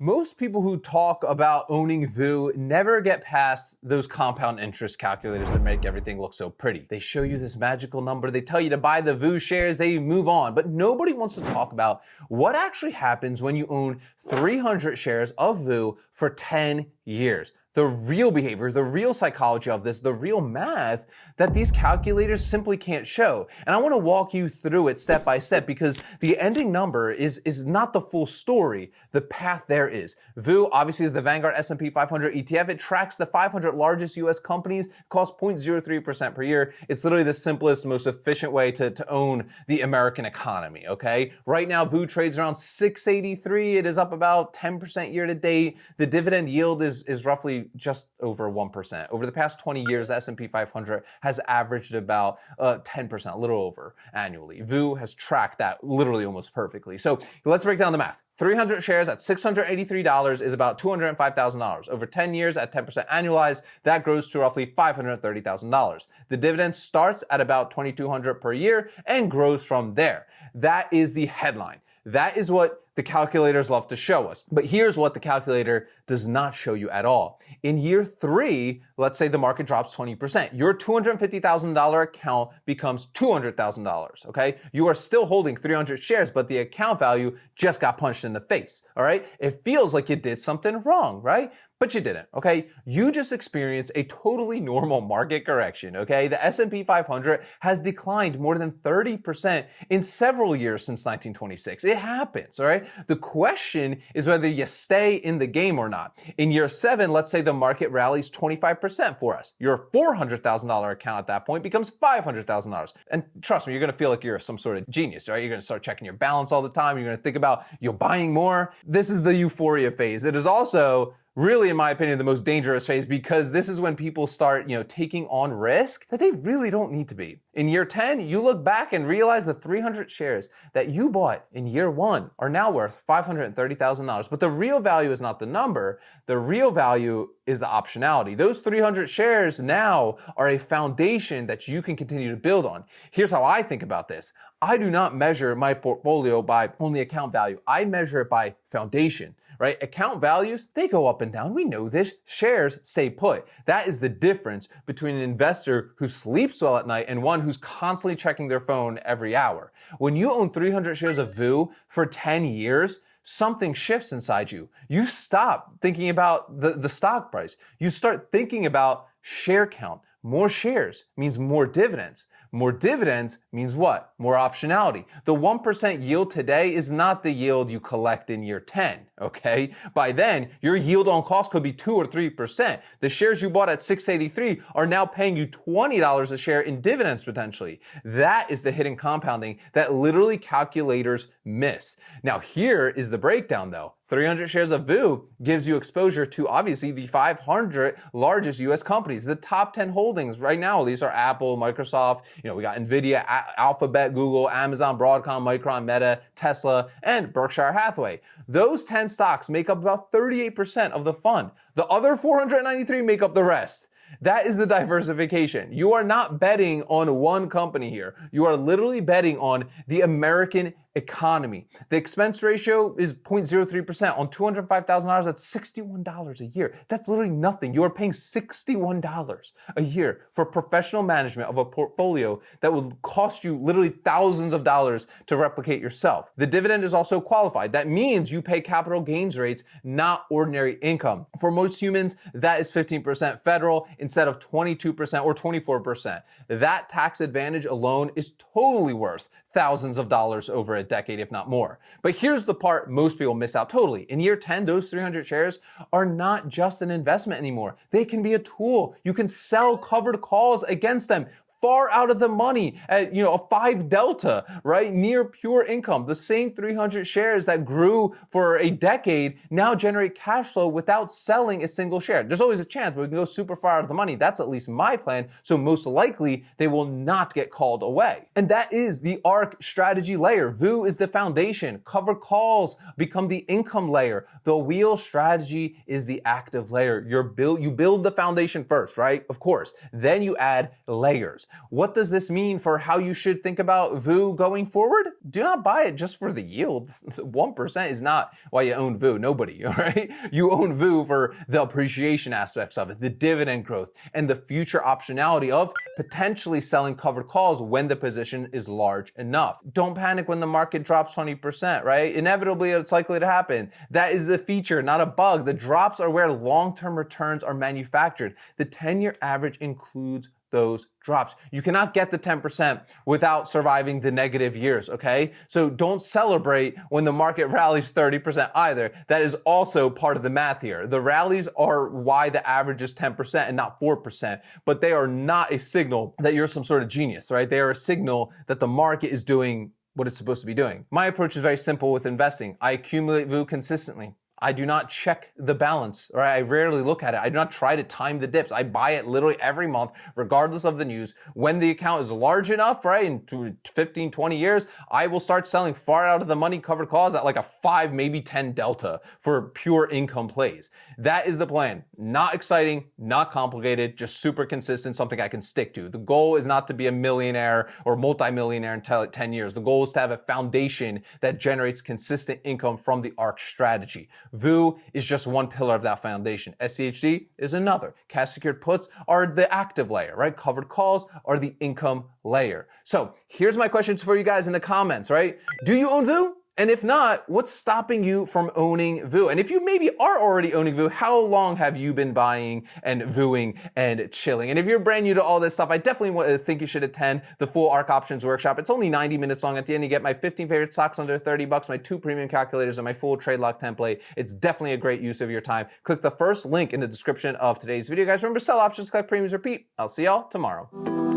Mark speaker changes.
Speaker 1: Most people who talk about owning VOO never get past those compound interest calculators that make everything look so pretty. They show you this magical number, they tell you to buy the VOO shares, they move on, but nobody wants to talk about what actually happens when you own 300 shares of VOO for 10 years. The real behavior, the real psychology of this, the real math that these calculators simply can't show. And I want to walk you through it step by step because the ending number is not the full story. The path there is. VOO obviously is the Vanguard S&P 500 ETF. It tracks the 500 largest US companies, costs 0.03% per year. It's literally the simplest, most efficient way to own the American economy, okay? Right now, VOO trades around 683. It is up about 10% year to date. The dividend yield is roughly just over 1%. Over the past 20 years, the S&P 500 has averaged about 10%, a little over annually. VOO has tracked that literally almost perfectly. So let's break down the math. 300 shares at $683 is about $205,000. Over 10 years at 10% annualized, that grows to roughly $530,000. The dividend starts at about $2,200 per year and grows from there. That is the headline. That is what the calculators love to show us. But here's what the calculator does not show you at all. In year 3, let's say the market drops 20%. Your $250,000 account becomes $200,000, okay? You are still holding 300 shares, but the account value just got punched in the face, all right? It feels like you did something wrong, right? But you didn't, okay? You just experienced a totally normal market correction, okay? The S&P 500 has declined more than 30% in several years since 1926. It happens, all right? The question is whether you stay in the game or not. In year 7, let's say the market rallies 25% for us. Your $400,000 account at that point becomes $500,000. And trust me, you're gonna feel like you're some sort of genius, right? You're gonna start checking your balance all the time. You're gonna think about buying more. This is the euphoria phase. It is also really, in my opinion, the most dangerous phase because this is when people start, taking on risk that they really don't need to be. In year 10, you look back and realize the 300 shares that you bought in year 1 are now worth $530,000. But the real value is not the number. The real value is the optionality. Those 300 shares now are a foundation that you can continue to build on. Here's how I think about this. I do not measure my portfolio by only account value. I measure it by foundation. Right? Account values, they go up and down. We know this. Shares stay put. That is the difference between an investor who sleeps well at night and one who's constantly checking their phone every hour. When you own 300 shares of VOO for 10 years, something shifts inside you. You stop thinking about the stock price. You start thinking about share count. More shares means more dividends. More dividends means what? More optionality. The 1% yield today is not the yield you collect in year 10, okay? By then, your yield on cost could be 2 or 3%. The shares you bought at $683 are now paying you $20 a share in dividends potentially. That is the hidden compounding that literally calculators miss. Now, here is the breakdown though. 300 shares of VOO gives you exposure to obviously the 500 largest US companies. The top 10 holdings right now, these are Apple, Microsoft, we got Nvidia, Alphabet, Google, Amazon, Broadcom, Micron, Meta, Tesla, and Berkshire Hathaway. Those 10 stocks make up about 38% of the fund. The other 493 make up the rest. That is the diversification. You are not betting on one company here. You are literally betting on the American economy. The expense ratio is 0.03% on $205,000. That's $61 a year. That's literally nothing. You are paying $61 a year for professional management of a portfolio that will cost you literally thousands of dollars to replicate yourself. The dividend is also qualified. That means you pay capital gains rates, not ordinary income. For most humans, that is 15% federal instead of 22% or 24%. That tax advantage alone is totally worth thousands of dollars over a decade, if not more. But here's the part most people miss out totally. In year 10, those 300 shares are not just an investment anymore. They can be a tool. You can sell covered calls against them. Far out of the money at, a 5 delta, right? Near pure income. The same 300 shares that grew for a decade now generate cash flow without selling a single share. There's always a chance we can go super far out of the money. That's at least my plan. So most likely they will not get called away. And that is the ARK strategy layer. VOO is the foundation. Covered calls become the income layer. The wheel strategy is the active layer. You build the foundation first, right? Of course. Then you add layers. What does this mean for how you should think about VOO going forward? Do not buy it just for the yield. 1% is not why you own VOO. Nobody, all right? You own VOO for the appreciation aspects of it, the dividend growth, and the future optionality of potentially selling covered calls when the position is large enough. Don't panic when the market drops 20%, right? Inevitably, it's likely to happen. That is the feature, not a bug. The drops are where long-term returns are manufactured. The 10-year average includes those drops. You cannot get the 10% without surviving the negative years, okay? So don't celebrate when the market rallies 30% either. That is also part of the math here. The rallies are why the average is 10% and not 4%, but they are not a signal that you're some sort of genius, right? They are a signal that the market is doing what it's supposed to be doing. My approach is very simple with investing. I accumulate VOO consistently. I do not check the balance, right? I rarely look at it. I do not try to time the dips. I buy it literally every month, regardless of the news. When the account is large enough, right, in 15, 20 years, I will start selling far out of the money covered calls at like a 5, maybe 10 delta for pure income plays. That is the plan. Not exciting, not complicated, just super consistent, something I can stick to. The goal is not to be a millionaire or multimillionaire in 10 years. The goal is to have a foundation that generates consistent income from the ARC strategy. VOO is just one pillar of that foundation. SCHD is another. Cash secured puts are the active layer, right? Covered calls are the income layer. So here's my questions for you guys in the comments, right? Do you own VOO? And if not, what's stopping you from owning VOO? And if you maybe are already owning VOO, how long have you been buying and VOOing and chilling? And if you're brand new to all this stuff, I definitely think you should attend the full ARC Options workshop. It's only 90 minutes long. At the end, you get my 15 favorite stocks under $30, my 2 premium calculators, and my full trade lock template. It's definitely a great use of your time. Click the first link in the description of today's video. Guys, remember, sell options, collect premiums, repeat. I'll see y'all tomorrow.